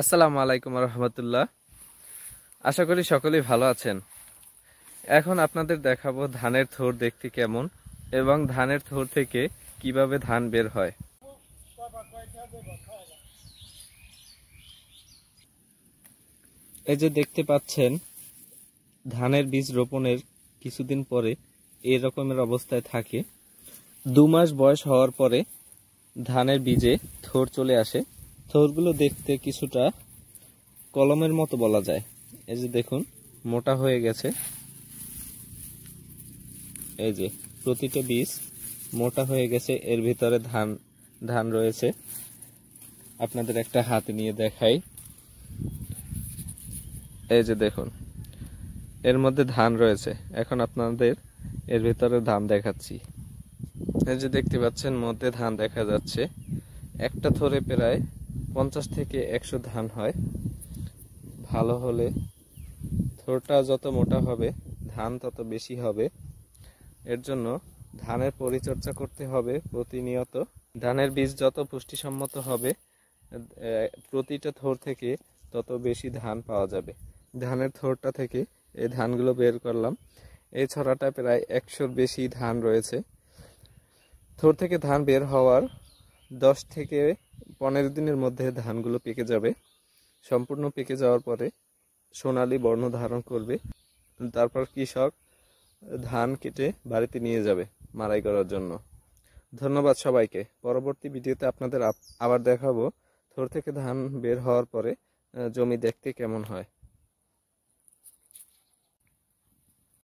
আসসালামু আলাইকুম রহমতুল্লাহ। আশা করি সকলেই ভালো আছেন। এখন আপনাদের দেখাবো ধানের থোর দেখতে কেমন এবং ধানের থোর থেকে কিভাবে ধান বের হয়। এই যে দেখতে পাচ্ছেন, ধানের বীজ রোপণের কিছুদিন পরে এই রকমের অবস্থায় থাকে। 2 মাস বয়স হওয়ার পরে ধানের বীজে থোর চলে আসে। থোরগুলো দেখতে কিছুটা কলমের মতো বলা যায়। এই যে দেখুন, মোটা হয়ে গেছে। এই যে প্রতিটা বীজ মোটা হয়ে গেছে, এর ভিতরে ধান রয়েছে। আপনাদের একটা হাতে নিয়ে দেখাই। এই যে দেখুন, এর মধ্যে ধান রয়েছে। এখন আপনাদের এর ভিতরে ধান দেখাচ্ছি। এই যে দেখতে পাচ্ছেন, মধ্যে ধান দেখা যাচ্ছে। একটা থরে প্রায় 50 থেকে 100 ধান হয়। ভালো হলে থোরটা যত মোটা হবে ধান তত বেশি হবে। এর জন্য ধানের পরিচর্যা করতে হবে প্রতিনিয়ত। ধানের বীজ যত পুষ্টিসম্মত হবে, প্রতিটা থোর থেকে তত বেশি ধান পাওয়া যাবে। ধানের থোরটা থেকে এই ধানগুলো বের করলাম। এই ছড়াটা প্রায় 100-র বেশি ধান রয়েছে। থোর থেকে ধান বের হওয়ার 10 থেকে 15 দিনের মধ্যে ধানগুলো পেকে যাবে। সম্পূর্ণ পেকে যাওয়ার পরে সোনালী বর্ণ ধারণ করবে। তারপর কৃষক ধান কেটে বাড়িতে নিয়ে যাবে মাড়াই করার জন্য। ধন্যবাদ সবাইকে। পরবর্তী ভিডিওতে আপনাদের আবার দেখাবো থোর থেকে ধান বের হওয়ার পরে জমি দেখতে কেমন হয়।